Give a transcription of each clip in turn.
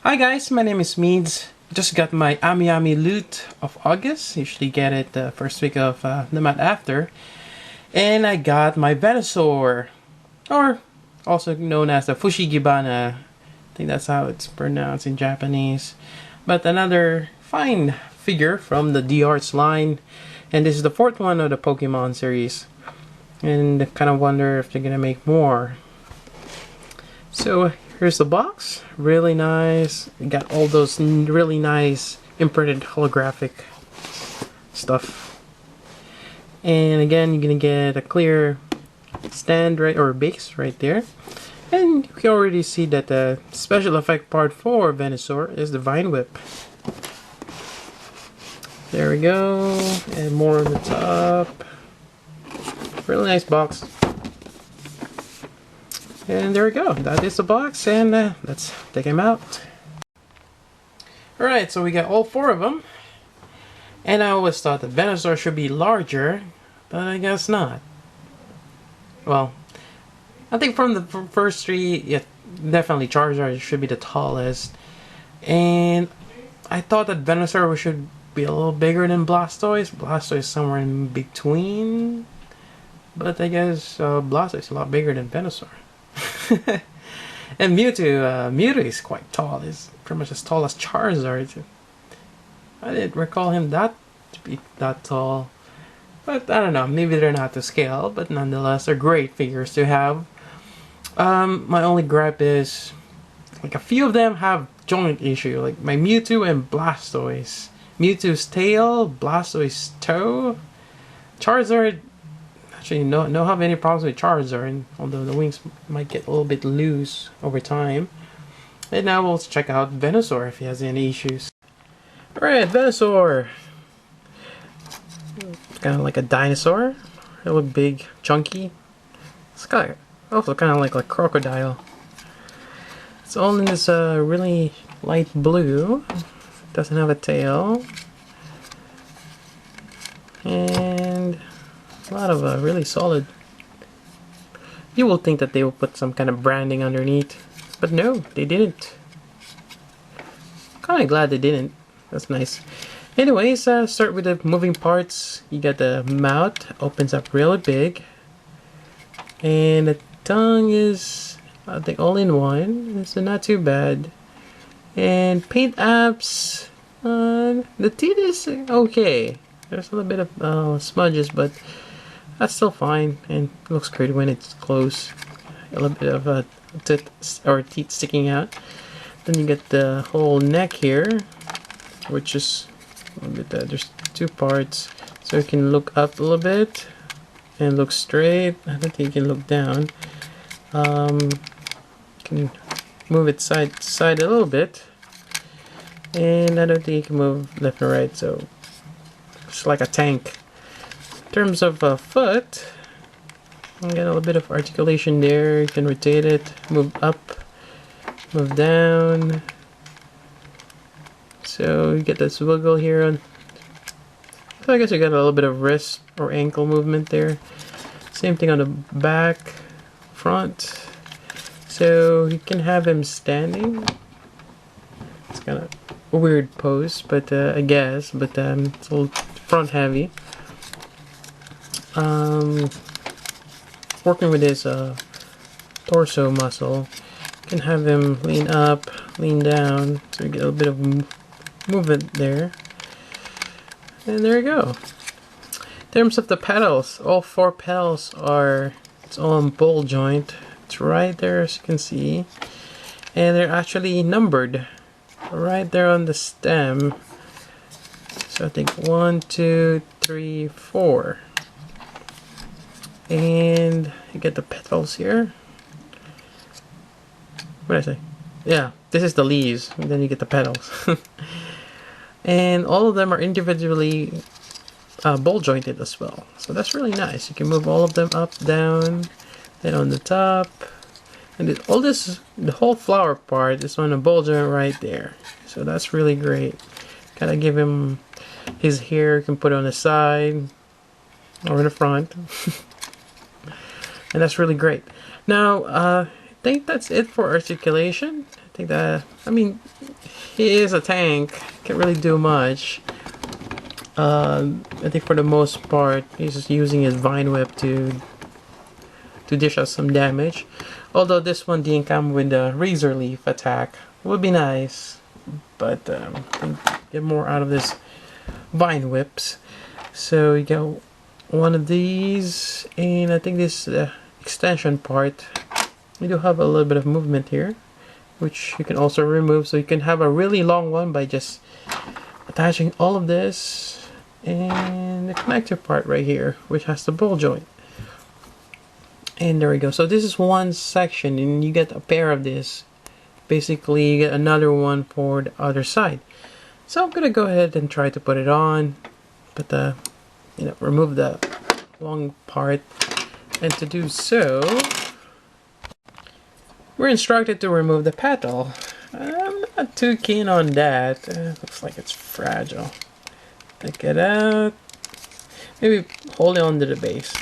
Hi guys, my name is Meads. Just got my Ami loot of August. Usually get it the first week of the month after. And I got my Venusaur, or also known as the Fushigibana. I think that's how it's pronounced in Japanese. But another fine figure from the D-Arts line. And this is the fourth one of the Pokemon series. And I kind of wonder if they're gonna make more. So here's the box. Really nice. You got all those really nice imprinted holographic stuff. And again, you're gonna get a clear stand right or base right there. And you can already see that the special effect part for Venusaur is the Vine Whip. There we go. And more on the top. Really nice box. And there we go. That is the box, and let's take him out. Alright, so we got all four of them. And I always thought that Venusaur should be larger, but I guess not. Well, I think from the first three, yeah, definitely Charizard should be the tallest. And I thought that Venusaur should be a little bigger than Blastoise. Blastoise is somewhere in between. But I guess Blastoise is a lot bigger than Venusaur. And Mewtwo is quite tall. He's pretty much as tall as Charizard. I didn't recall him to be that tall. But I don't know, maybe they're not to scale, but nonetheless, they're great figures to have. My only gripe is, like, a few of them have joint issue, like my Mewtwo and Blastoise. Mewtwo's tail, Blastoise's toe. Charizard, actually, don't have any problems with Charizard, although the wings might get a little bit loose over time. And now we'll check out Venusaur if he has any issues. Alright, Venusaur. Kind of like a dinosaur. It look big, chunky. It's also kind of like a crocodile. It's all in this really light blue. Doesn't have a tail. And a lot of really solid. You will think that they will put some kind of branding underneath, but no, they didn't. Kind of glad they didn't. That's nice. Anyways, start with the moving parts. You got the mouth, opens up really big, and the tongue is, I think, all in one, so not too bad. And paint apps, the teeth is okay. There's a little bit of smudges, but that's still fine, and it looks great when it's close. A little bit of teeth sticking out. Then you get the whole neck here, which is a little bit. There's two parts, so you can look up a little bit and look straight. I don't think you can look down. You can move it side to side a little bit, and I don't think you can move left and right. So it's like a tank. In terms of foot, you get a little bit of articulation there. You can rotate it, move up, move down. So you get this wiggle here. So I guess you got a little bit of wrist or ankle movement there. Same thing on the back, front. So you can have him standing. It's kind of a weird pose, but I guess. But it's a little front heavy. Working with his torso muscle, you can have him lean up, lean down, so you get a little bit of movement there. And there you go. In terms of the pedals, all four pedals are its own ball joint. It's right there, as you can see, and they're actually numbered right there on the stem. So I think 1, 2, 3, 4. And you get the petals here. What did I say? Yeah, this is the leaves, and then you get the petals. And all of them are individually ball jointed as well. So that's really nice. You can move all of them up, down, and on the top. And the whole flower part is on a ball joint right there. So that's really great. Gotta give him his hair. You can put it on the side or in the front. And that's really great. Now, I think that's it for articulation. think that, I mean, he is a tank, can't really do much. I think for the most part, he's just using his Vine Whip to dish out some damage. Although this one didn't come with the Razor Leaf attack. Would be nice, but I think get more out of this Vine Whips. So you got one of these, and I think this extension part, you do have a little bit of movement here, which you can also remove, so you can have a really long one by just attaching all of this and the connector part right here, which has the ball joint. And there we go. So this is one section, and you get a pair of this. Basically, you get another one for the other side. So I'm gonna go ahead and try to put it on, but you know, remove the long part. And to do so, we're instructed to remove the petal. I'm not too keen on that. Looks like it's fragile. Take it out. Maybe hold it onto the base.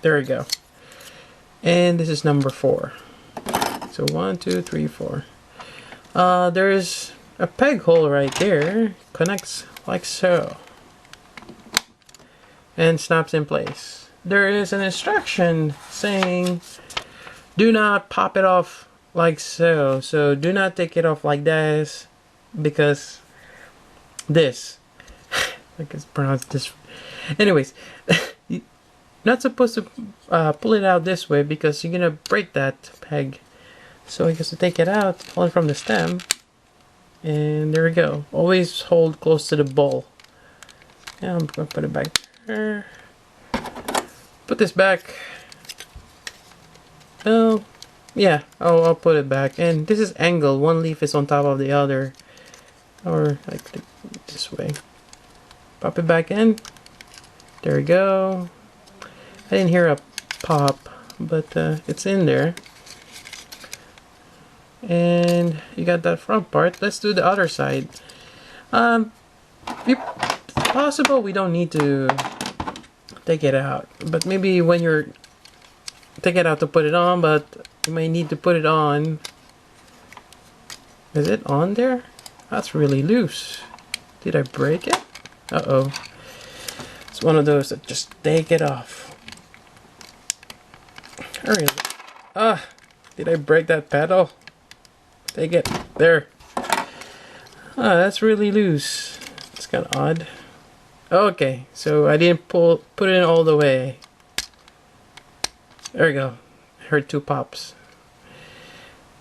There we go. And this is number 4. So 1, 2, 3, 4. There's a peg hole right there. Connects like so. And snaps in place. There is an instruction saying do not pop it off like so. So do not take it off like this, because this, I guess pronounced this. Anyways, you're not supposed to pull it out this way, because you're gonna break that peg. So I guess to take it out, pull it from the stem, and there we go. Always hold close to the bowl. Yeah, I'm gonna put it back there. Put this back. Oh, yeah. Oh, I'll put it back. And this is angled. One leaf is on top of the other, or like this way. Pop it back in. There we go. I didn't hear a pop, but it's in there. And you got that front part. Let's do the other side. If possible, we don't need to take it out, but maybe when you're take it out to put it on, but you may need to put it on. Is it on there? That's really loose. Did I break it? Uh-oh. It's one of those that just take it off. Hurry. Ah, did I break that pedal? Take it. There. Ah, that's really loose. It's kind of odd. Okay, so I didn't put it in all the way. There we go. I heard 2 pops.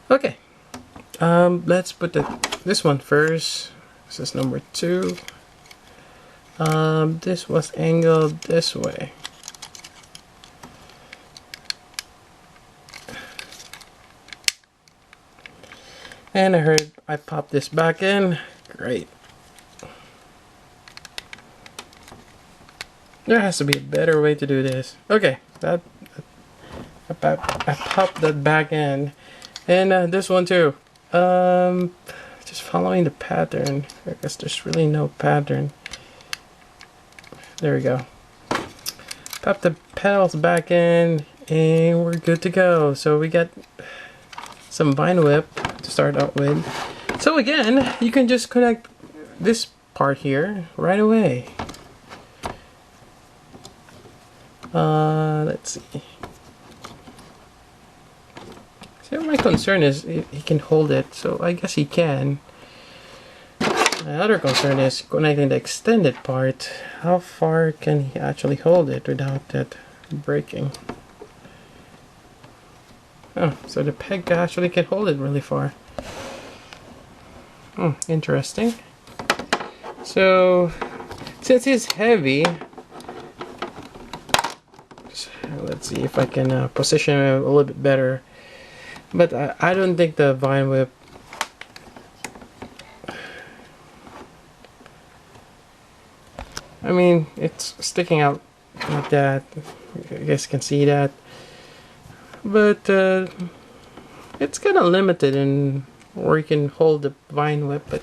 Okay. Let's put this one first. This is number 2. This was angled this way. And I heard I popped this back in. Great. There has to be a better way to do this. Okay, I popped that back in. And this one too. Just following the pattern. I guess there's really no pattern. There we go. Pop the pedals back in, and we're good to go. So we got some Vine Whip to start out with. So again, you can just connect this part here right away. Let's see. So my concern is he can hold it, so I guess he can. My other concern is connecting the extended part. How far can he actually hold it without that breaking? Oh, so the peg actually can hold it really far. Hmm, interesting. So, since it's heavy, let's see if I can position it a little bit better. But I don't think the Vine Whip I mean, it's sticking out like that. You guys can see that. But it's kind of limited in where you can hold the Vine Whip. But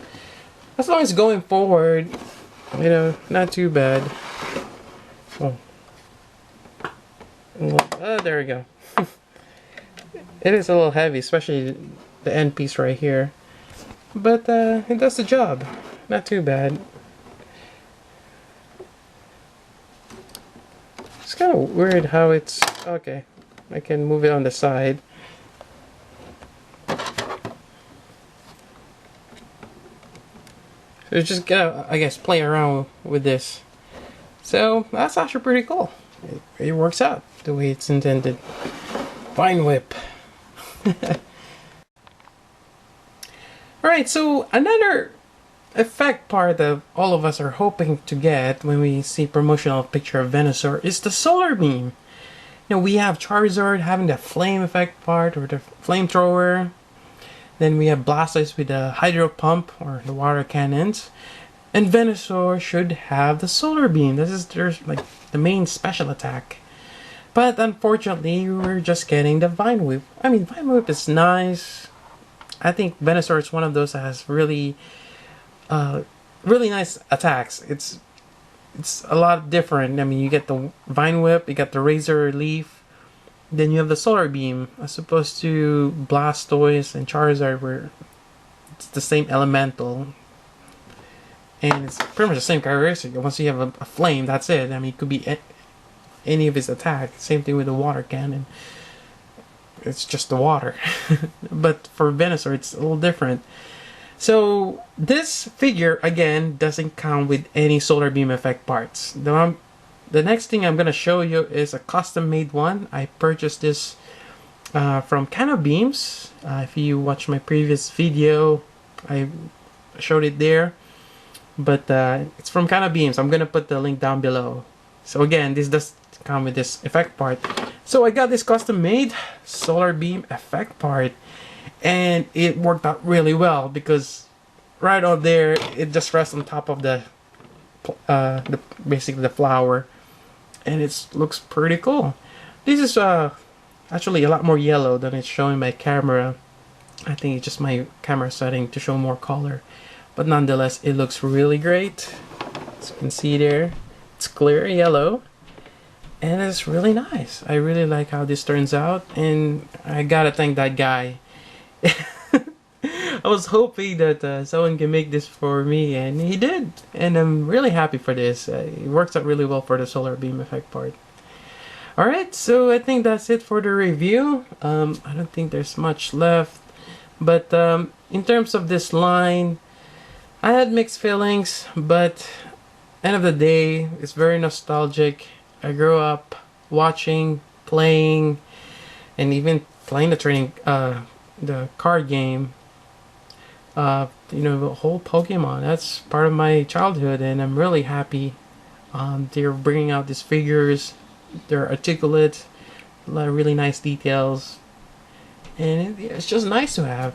as long as going forward, you know, not too bad. Oh, there we go. It is a little heavy, especially the end piece right here. but it does the job. Not too bad. It's kind of weird how it's... Okay, I can move it on the side. So just gotta, I guess, play around with this. So that's actually pretty cool. It works out the way it's intended. Vine whip. Alright, so another effect part that all of us are hoping to get when we see promotional picture of Venusaur is the solar beam. You know, we have Charizard having the flame effect part, or the flamethrower. Then we have Blastoise with the hydro pump or the water cannons. And Venusaur should have the solar beam. This is their like the main special attack. But unfortunately, we're just getting the Vine Whip. I mean, Vine Whip is nice. I think Venusaur is one of those that has really nice attacks. It's a lot different. I mean, you get the Vine Whip, you got the Razor Leaf, then you have the Solar Beam, as opposed to Blastoise and Charizard, where it's the same elemental. And it's pretty much the same characteristic. Once you have a flame, that's it. I mean, it could be any of his attacks. Same thing with the water cannon. It's just the water. But for Venusaur, it's a little different. So this figure, again, doesn't count with any Solar Beam effect parts. The next thing I'm going to show you is a custom-made one. I purchased this from Can of Beams. If you watch my previous video, I showed it there. But it's from Can of Beams. I'm going to put the link down below. So again, this does come with this effect part. So I got this custom-made Solar Beam effect part. And it worked out really well because right out there, it just rests on top of the basically the flower. And it looks pretty cool. This is actually a lot more yellow than it's showing my camera. I think it's just my camera setting to show more color. But nonetheless, it looks really great. As you can see there, it's clear yellow. And it's really nice. I really like how this turns out. And I gotta thank that guy. I was hoping that someone can make this for me, and he did, and I'm really happy for this. It works out really well for the solar beam effect part. Alright, so I think that's it for the review. I don't think there's much left, but in terms of this line, I had mixed feelings, but end of the day, it's very nostalgic. I grew up watching, playing, and even playing the card game. You know, the whole Pokemon. That's part of my childhood, and I'm really happy. They're bringing out these figures. They're articulate, a lot of really nice details, and it's just nice to have.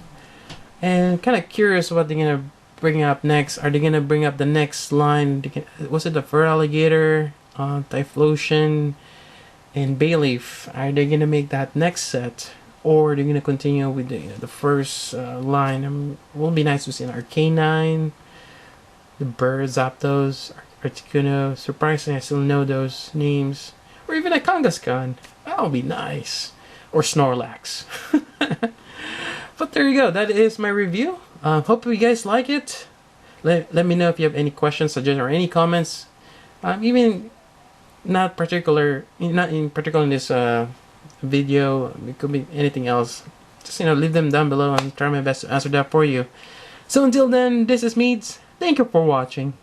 And kind of curious what they're gonna bring up next. Are they gonna bring up the next line? Was it the Fur Alligator, Typhlosion, and Bayleaf? Are they gonna make that next set? Or they're going to continue with the first line. It will be nice to see an Arcanine, the Bird, Zapdos, Articuno. Surprisingly, I still know those names. Or even a Kangaskhan. That would be nice. Or Snorlax. But there you go. That is my review. Hope you guys like it. Let me know if you have any questions, suggestions, or any comments. Even not in particular in this video, it could be anything else. Just, you know, leave them down below and try my best to answer that for you. So until then, this is Meads. Thank you for watching.